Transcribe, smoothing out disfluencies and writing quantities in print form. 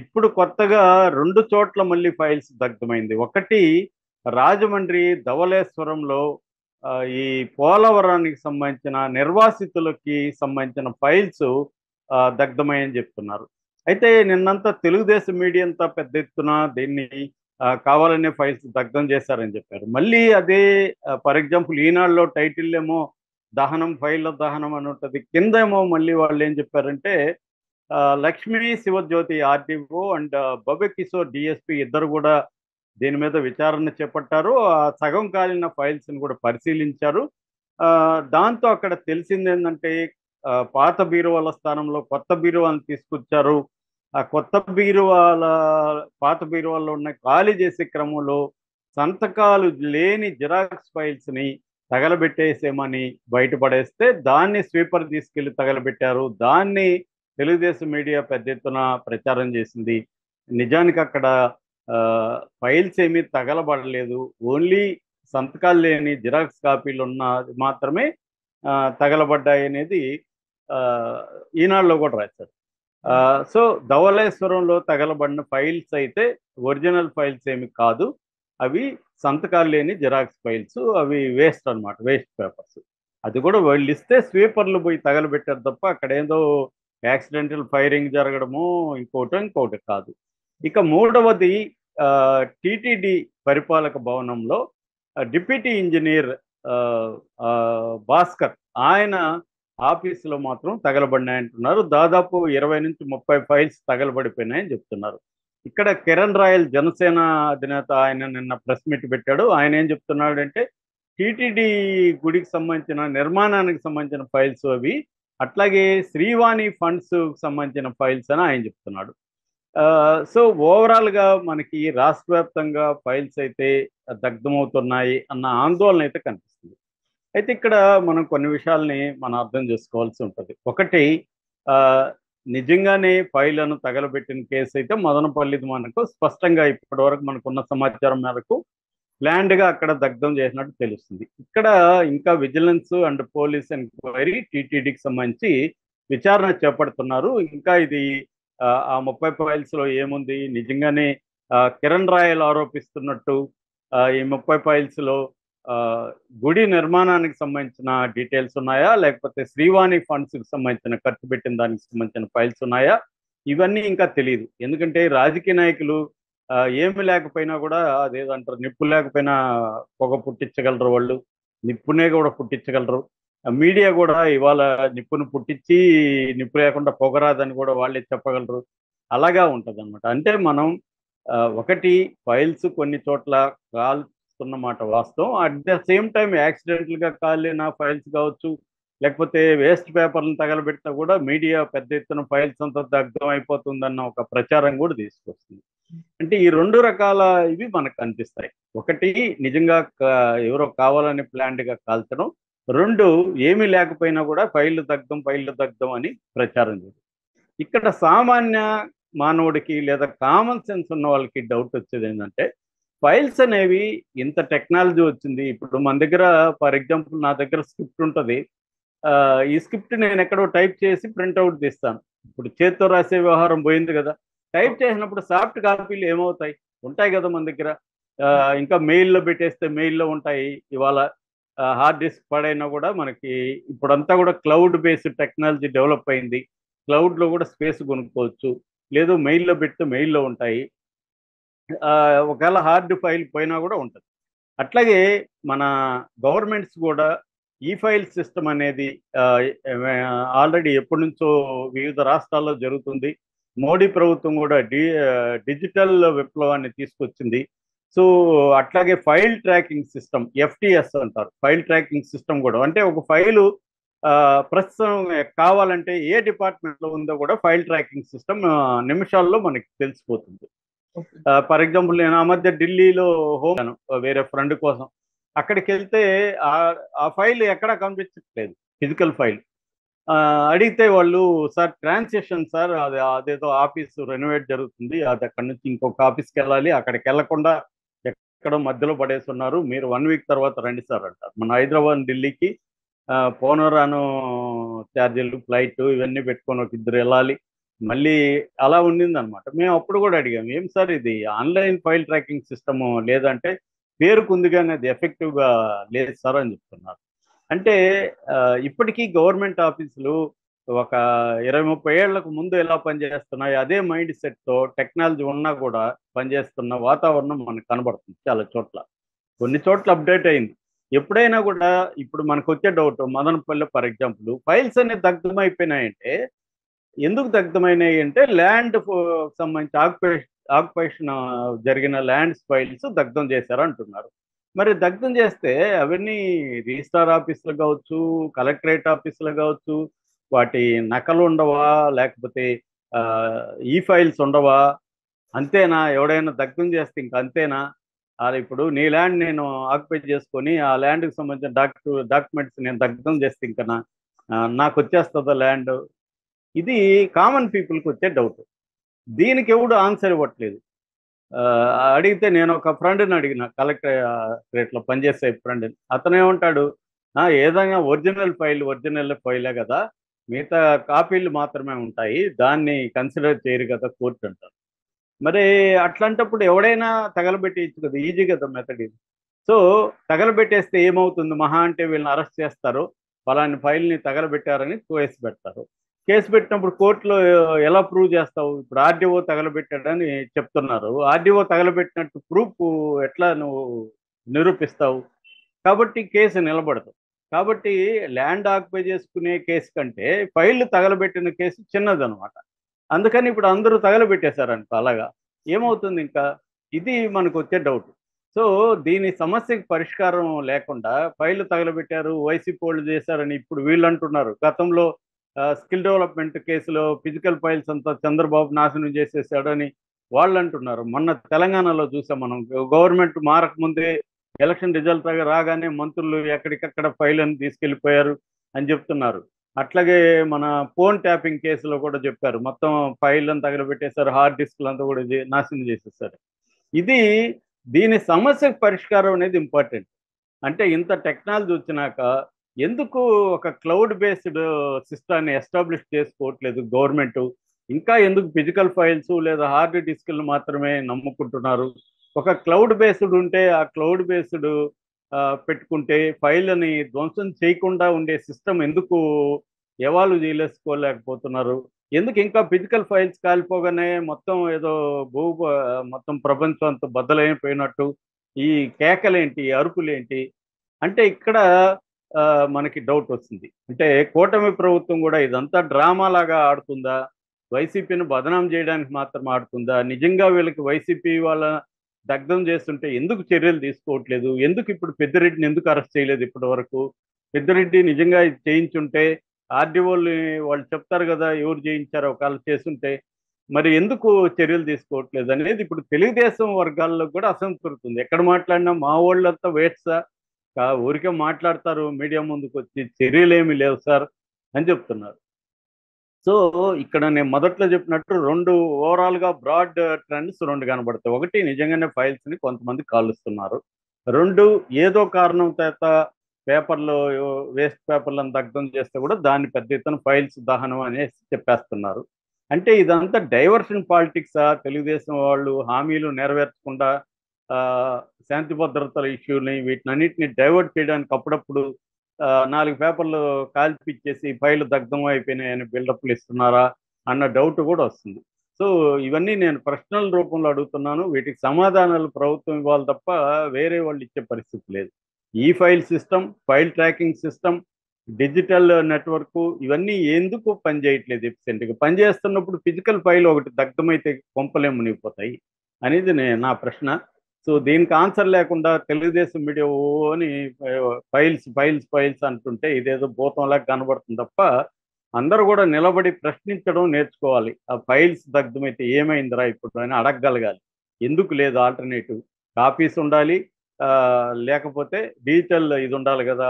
ఇప్పుడు కొత్తగా 2 చోట్ల మళ్ళీ ఫైల్స్ దగ్ధమైంది. ఒకటి రాజమండ్రి ధవళేశ్వరంలో ఈ పోలవరానికి సంబంధించిన నిర్వాసితులకి సంబంధించిన ఫైల్స్ దగ్ధమయ్యని చెప్తున్నారు. అయితే నిన్నంతా తెలుగుదేశం మీడియా అంతా పెద్ద ఎత్తున దీన్ని కావాలనే ఫైల్స్ దగ్ధం చేశారని చెప్పారు. మళ్ళీ అదే ఫర్ ఎగ్జాంపుల్ ఈనాడులో టైటిల్ ఏమో దహనం, ఫైళ్ళ దహనం అని ఉంటుంది. కిందేమో మళ్ళీ వాళ్ళు ఏం చెప్పారంటే లక్ష్మీ శివజ్యోతి ఆర్డీఓ అండ్ బబె కిషోర్ డిఎస్పి ఇద్దరు కూడా దీని మీద విచారణ చేపట్టారు. ఆ సగం కాలిన ఫైల్స్ని కూడా పరిశీలించారు. దాంతో అక్కడ తెలిసింది ఏంటంటే పాత బీరువాల స్థానంలో కొత్త బీరువాలను తీసుకొచ్చారు. ఆ కొత్త బీరువాల పాత బీరువాల్లో ఉన్న ఖాళీ చేసే క్రమంలో సంతకాలు లేని జిరాక్స్ ఫైల్స్ని తగలబెట్టేసేమని బయటపడేస్తే దాన్ని స్వీపర్ తీసుకెళ్లి తగలబెట్టారు. దాన్ని తెలుగుదేశం మీడియా పెద్ద ఎత్తున ప్రచారం చేసింది. నిజానికి అక్కడ ఫైల్స్ ఏమీ తగలబడలేదు. ఓన్లీ సంతకాలు లేని జిరాక్స్ కాపీలు ఉన్న మాత్రమే తగలబడ్డాయి అనేది ఈనాడులో కూడా రాశారు. సో ధవళేశ్వరంలో తగలబడిన ఫైల్స్ అయితే ఒరిజినల్ ఫైల్స్ ఏమి కాదు, అవి సంతకాలు లేని జిరాక్స్ ఫైల్స్, అవి వేస్ట్ అనమాట, వేస్ట్ పేపర్స్. అది కూడా వాళ్ళు ఇస్తే స్వీపర్లు పోయి తగలబెట్టారు తప్ప అక్కడ ఏదో యాక్సిడెంటల్ ఫైరింగ్ జరగడము ఇంకోటి కాదు. ఇక మూడవది టిటిడి పరిపాలక భవనంలో డిప్యూటీ ఇంజనీర్ భాస్కర్ ఆయన ఆఫీసులో మాత్రం తగలబడినాయంటున్నారు. దాదాపు 20 నుంచి 30 ఫైల్స్ తగలబడిపోయినాయని చెప్తున్నారు. ఇక్కడ కిరణ్ రాయల్ జనసేన అధినేత ఆయన నిన్న ప్రెస్ మీట్ పెట్టాడు. ఆయన ఏం చెప్తున్నాడంటే టిటిడి గుడికి సంబంధించిన నిర్మాణానికి సంబంధించిన ఫైల్స్ అవి, అట్లాగే శ్రీవాణి ఫండ్స్ సంబంధించిన ఫైల్స్ అని ఆయన చెప్తున్నాడు. సో ఓవరాల్గా మనకి రాష్ట్ర వ్యాప్తంగా ఫైల్స్ అయితే దగ్ధమవుతున్నాయి అన్న ఆందోళన అయితే కనిపిస్తుంది. అయితే ఇక్కడ మనం కొన్ని విషయాల్ని మనం అర్థం చేసుకోవాల్సి ఉంటుంది. ఒకటి, నిజంగానే ఫైళ్లను తగలబెట్టిన కేసు అయితే మదనపల్లిది మనకు స్పష్టంగా ఇప్పటివరకు మనకున్న సమాచారం మేరకు ప్లాన్డ్గా అక్కడ దగ్ధం చేసినట్టు తెలుస్తుంది. ఇక్కడ ఇంకా విజిలెన్స్ అండ్ పోలీస్ ఎంక్వైరీ టీటీడీకి సంబంధించి విచారణ చేపడుతున్నారు. ఇంకా ఇది ఆ 30 ఫైల్స్లో ఏముంది, నిజంగానే కిరణ్ రాయల్ ఆరోపిస్తున్నట్టు ఈ 30 ఫైల్స్లో గుడి నిర్మాణానికి సంబంధించిన డీటెయిల్స్ ఉన్నాయా, లేకపోతే శ్రీవాణి ఫండ్స్కి సంబంధించిన ఖర్చు పెట్టిన దానికి సంబంధించిన ఫైల్స్ ఉన్నాయా, ఇవన్నీ ఇంకా తెలియదు. ఎందుకంటే రాజకీయ నాయకులు ఏమి లేకపోయినా కూడా అదేదంటారు, నిప్పు లేకపోయినా పొగ పుట్టించగలరు, వాళ్ళు నిప్పునే కూడా పుట్టించగలరు. మీడియా కూడా ఇవాళ నిప్పును పుట్టించి నిప్పు లేకుండా పొగరాదని కూడా వాళ్ళే చెప్పగలరు. అలాగా ఉంటుంది అనమాట. అంటే మనం ఒకటి ఫైల్స్ కొన్ని చోట్ల కాల్స్తున్నమాట వాస్తవం. అట్ ద సేమ్ టైం యాక్సిడెంటల్గా కాలిన ఫైల్స్ కావచ్చు, లేకపోతే వేస్ట్ పేపర్లను తగలబెట్టినా కూడా మీడియా పెద్ద ఎత్తున ఫైల్స్ అంతా దగ్ధం అయిపోతుందన్న ఒక ప్రచారం కూడా తీసుకొస్తుంది. అంటే ఈ 2 రకాల ఇవి మనకు కనిపిస్తాయి. ఒకటి, నిజంగా ఎవరో కావాలని ప్లాన్డ్గా కాల్చడం. 2, ఏమీ లేకపోయినా కూడా ఫైళ్ళు దగ్ధం అని ప్రచారం చేయడం. ఇక్కడ సామాన్య మానవుడికి లేదా కామన్ సెన్స్ ఉన్న వాళ్ళకి డౌట్ వచ్చేది ఏంటంటే, ఫైల్స్ అనేవి ఇంత టెక్నాలజీ వచ్చింది. ఇప్పుడు మన దగ్గర ఫర్ ఎగ్జాంపుల్ నా దగ్గర స్క్రిప్ట్ ఉంటుంది. ఈ స్క్రిప్ట్ నేను ఎక్కడో టైప్ చేసి ప్రింట్అవుట్ తీస్తాను. ఇప్పుడు చేత్తో రాసే వ్యవహారం పోయింది కదా. టైప్ చేసినప్పుడు సాఫ్ట్ కాపీలు ఏమవుతాయి, ఉంటాయి కదా మన దగ్గర. ఇంకా మెయిల్లో పెట్టేస్తే మెయిల్లో ఉంటాయి. ఇవాళ హార్డ్ డిస్క్ పడైనా కూడా మనకి ఇప్పుడంతా కూడా క్లౌడ్ బేస్డ్ టెక్నాలజీ డెవలప్ అయింది. క్లౌడ్లో కూడా స్పేస్ కొనుక్కోవచ్చు, లేదు మెయిల్లో పెడితే మెయిల్లో ఉంటాయి. ఒకవేళ హార్డ్ ఫైల్ పోయినా కూడా ఉంటుంది. అట్లాగే మన గవర్నమెంట్స్ కూడా ఈ ఫైల్ సిస్టమ్ అనేది ఆల్రెడీ ఎప్పటి నుంచో వివిధ రాష్ట్రాల్లో జరుగుతుంది. మోడీ ప్రభుత్వం కూడా డిజిటల్ విప్లవాన్ని తీసుకొచ్చింది. సో అట్లాగే ఫైల్ ట్రాకింగ్ సిస్టమ్, ఎఫ్టిఎస్ అంటారు, ఫైల్ ట్రాకింగ్ సిస్టమ్ కూడా. అంటే ఒక ఫైలు ప్రస్తుతం కావాలంటే ఏ డిపార్ట్మెంట్లో ఉందో కూడా ఫైల్ ట్రాకింగ్ సిస్టమ్ నిమిషాల్లో మనకి తెలిసిపోతుంది. ఫర్ ఎగ్జాంపుల్ నేను ఆ మధ్య ఢిల్లీలో హోమ్ వేరే ఫ్రెండ్ కోసం, అక్కడికి వెళ్తే ఆ ఫైల్ ఎక్కడా కనిపించట్లేదు, ఫిజికల్ ఫైల్. అడిగితే వాళ్ళు, సార్ ట్రాన్సాక్షన్ సార్, అదేదో ఆఫీసు రెనోవేట్ జరుగుతుంది, అది అక్కడి నుంచి ఇంకొక ఆఫీస్కి వెళ్ళాలి, అక్కడికి వెళ్లకుండా ఎక్కడో మధ్యలో పడేసి ఉన్నారు, మీరు 1 వీక్ తర్వాత రండి సార్ అంటారు. మన హైదరాబాద్ ఢిల్లీకి పోను రాను ఛార్జీలు, ఫ్లైట్ ఇవన్నీ పెట్టుకొని ఒక 2 వెళ్ళాలి. మళ్ళీ అలా ఉండిందనమాట. మేము అప్పుడు కూడా అడిగాం, ఏం సార్ ఇది ఆన్లైన్ ఫైల్ ట్రాకింగ్ సిస్టము లేదంటే పేరుకుంది కానీ అది ఎఫెక్టివ్గా లేదు సార్ అని చెప్తున్నారు. అంటే ఇప్పటికీ గవర్నమెంట్ ఆఫీసులు ఒక 20-30 ఏళ్లకు ముందు ఎలా పనిచేస్తున్నాయి అదే మైండ్ సెట్తో టెక్నాలజీ ఉన్నా కూడా పనిచేస్తున్న వాతావరణం మనకు కనబడుతుంది చాలా చోట్ల. కొన్ని చోట్ల అప్డేట్ అయింది. ఎప్పుడైనా కూడా ఇప్పుడు మనకు వచ్చే doubt, Madanapalle for example files అనేవి దగ్ధమైపోయినాయంటే ఎందుకు దగ్ధమైనాయి అంటే ల్యాండ్ సంబంధించి ఆక్యుపేషన్ జరిగిన ల్యాండ్స్ ఫైల్స్ దగ్ధం చేశారు అంటున్నారు. మరి దగ్ధం చేస్తే అవన్నీ రిజిస్ట్రార్ ఆఫీసులు కావచ్చు, కలెక్టరేట్ ఆఫీసులు కావచ్చు, వాటి నకలు ఉండవా, లేకపోతే ఈ ఫైల్స్ ఉండవా? అంతేనా? ఎవడైనా దగ్ధం చేస్తే ఇంక అంతేనా? ఇప్పుడు నీ ల్యాండ్ నేను ఆక్యుపై చేసుకొని ఆ ల్యాండ్కి సంబంధించిన డాక్యుమెంట్స్ నేను దగ్ధం చేస్తే ఇంకా నాకు వచ్చేస్తుందా ల్యాండ్? ఇది కామన్ పీపుల్కి వచ్చే డౌట్. దీనికి ఎవడు ఆన్సర్ ఇవ్వట్లేదు. అడిగితే నేను ఒక ఫ్రెండ్ని అడిగిన, కలెక్టరేట్లో పనిచేసే ఫ్రెండ్ని. అతను ఏమంటాడు, ఏదైనా ఒరిజినల్ ఫైలే కదా, మిగతా కాపీలు మాత్రమే ఉంటాయి, దాన్ని కన్సిడర్ చేయరు కదా కోర్టు అంటారు. మరి అట్లాంటప్పుడు ఎవడైనా తగలబెట్టేయచ్చు కదా, ఈజీ కదా మెథడ్ ఇది. సో తగలబెట్టేస్తే ఏమవుతుంది? మహా అంటే వీళ్ళని అరెస్ట్ చేస్తారు, ఫలాని ఫైల్ని తగలబెట్టారని కేసు పెడతారు. కేసు పెట్టినప్పుడు కోర్టులో ఎలా ప్రూవ్ చేస్తావు? ఇప్పుడు ఆర్డీఓ తగలబెట్టాడని చెప్తున్నారు, ఆర్డీఓ తగలబెట్టినట్టు ప్రూఫ్ ఎట్లా నువ్వు నిరూపిస్తావు? కాబట్టి కేసు నిలబడదు. కాబట్టి ల్యాండ్ ఆక్యుపై చేసుకునే కేసు కంటే ఫైళ్ళు తగలబెట్టిన కేసు చిన్నదనమాట. అందుకని ఇప్పుడు అందరూ తగలబెట్టేశారనుకో, అలాగా ఏమవుతుంది ఇంకా? ఇది మనకు వచ్చే డౌట్. సో దీని సమస్యకి పరిష్కారం లేకుండా ఫైళ్ళు తగలబెట్టారు, వైసీపీ వాళ్ళు చేశారని ఇప్పుడు వీళ్ళు అంటున్నారు. గతంలో స్కిల్ డెవలప్మెంట్ కేసులో ఫిజికల్ ఫైల్స్ అంతా చంద్రబాబు నాశనం చేసేసాడని వాళ్ళు అంటున్నారు. మొన్న తెలంగాణలో చూసాం మనం, గవర్నమెంట్ మారక ముందే ఎలక్షన్ రిజల్ట్ రాగానే మంత్రులు ఎక్కడికక్కడ ఫైల్ అని తీసుకెళ్ళిపోయారు అని చెప్తున్నారు. అట్లాగే మన ఫోన్ ట్యాపింగ్ కేసులో కూడా చెప్పారు, మొత్తం ఫైల్ అంతా తగలబెట్టేశారు, హార్డ్ డిస్క్లు అంతా కూడా నాశనం చేసేసారు. ఇది దీని సమస్యకు పరిష్కారం అనేది ఇంపార్టెంట్. అంటే ఇంత టెక్నాలజీ వచ్చినాక ఎందుకు ఒక క్లౌడ్ బేస్డ్ సిస్టాన్ని ఎస్టాబ్లిష్ చేసుకోవట్లేదు గవర్నమెంట్? ఇంకా ఎందుకు ఫిజికల్ ఫైల్స్ లేదా హార్డ్ డిస్క్లు మాత్రమే నమ్ముకుంటున్నారు? ఒక క్లౌడ్ బేస్డ్ ఉంటే ఆ క్లౌడ్ బేస్డ్ పెట్టుకుంటే ఫైల్ని ధ్వంసం చేయకుండా ఉండే సిస్టమ్ ఎందుకు ఎవాల్వ్ చేయలేసుకోలేకపోతున్నారు? ఎందుకు ఇంకా ఫిజికల్ ఫైల్స్ కాలిపోగానే మొత్తం ఏదో మొత్తం ప్రపంచం అంతా బద్దలైపోయినట్టు ఈ కేకలేంటి, అరుపులేంటి? అంటే ఇక్కడ మనకి డౌట్ వస్తుంది. అంటే కూటమి ప్రభుత్వం కూడా ఇదంతా డ్రామా లాగా ఆడుతుందా? వైసీపీని బదనాం చేయడానికి మాత్రం ఆడుతుందా? నిజంగా వీళ్ళకి వైసీపీ వాళ్ళ దగ్ధం చేస్తుంటే ఎందుకు చర్యలు తీసుకోవట్లేదు? ఎందుకు ఇప్పుడు పెద్దిరెడ్డిని ఎందుకు అరెస్ట్ చేయలేదు ఇప్పటి వరకు? పెద్దిరెడ్డి నిజంగా ఇది చేయించుంటే ఆర్డీఓలు వాళ్ళు చెప్తారు కదా ఎవరు చేయించారో, ఒకవేళ చేస్తుంటే మరి ఎందుకు చర్యలు తీసుకోవట్లేదు అనేది ఇప్పుడు తెలుగుదేశం వర్గాల్లో కూడా అసంతృప్తి. ఎక్కడ మాట్లాడినా మా వాళ్ళంతా వేట్సా, ఊరికే మాట్లాడతారు, మీడియా ముందుకు వచ్చి చర్యలేమి లేవు సార్ అని చెప్తున్నారు. సో ఇక్కడ నేను మొదట్లో చెప్పినట్టు ఓవరాల్గా బ్రాడ్ ట్రెండ్స్ రెండు కనబడతాయి. ఒకటి, నిజంగానే ఫైల్స్ని కొంతమంది కాలుస్తున్నారు. రెండు, ఏదో కారణం చేత పేపర్లో వేస్ట్ పేపర్లను దగ్ధం చేస్తే కూడా దాన్ని పెద్ద ఎత్తున ఫైల్స్ దహనం అనేసి చెప్పేస్తున్నారు. అంటే ఇదంతా డైవర్షన్ పాలిటిక్సా? తెలుగుదేశం వాళ్ళు హామీలు నెరవేర్చకుండా శాంతి భద్రతల ఇష్యూని వీటినన్నిటిని డైవర్ట్ చేయడానికి అప్పుడప్పుడు 4 పేపర్లు కాల్పిచ్చేసి ఫైల్ దగ్ధం అయిపోయినాయని బిల్డప్లు ఇస్తున్నారా అన్న డౌట్ కూడా వస్తుంది. సో ఇవన్నీ నేను ప్రశ్నల రూపంలో అడుగుతున్నాను. వీటికి సమాధానాలు ప్రభుత్వం ఇవ్వాలి తప్ప వేరే వాళ్ళు ఇచ్చే పరిస్థితి లేదు. ఈ file system, file tracking system, digital network ఇవన్నీ ఎందుకు పనిచేయట్లేదు ఎఫిషియెంట్గా? పనిచేస్తున్నప్పుడు ఫిజికల్ ఫైల్ ఒకటి దగ్ధమైతే కొంపలే మునిగిపోతాయి అనేది నా ప్రశ్న. సో దీనికి ఆన్సర్ లేకుండా తెలుగుదేశం మీడియా ఓ అని ఫైల్స్ ఫైల్స్ ఫైల్స్ అంటుంటే ఇదేదో భూతంలా కనబడుతుంది తప్ప అందరూ కూడా నిలబడి ప్రశ్నించడం నేర్చుకోవాలి. ఆ ఫైల్స్ దగ్ధమైతే ఏమైందిరా ఇప్పుడు అని అడగగలగాలి. ఎందుకు లేదు ఆల్టర్నేటివ్? కాపీస్ ఉండాలి, లేకపోతే డిజిటల్ ఇది ఉండాలి కదా.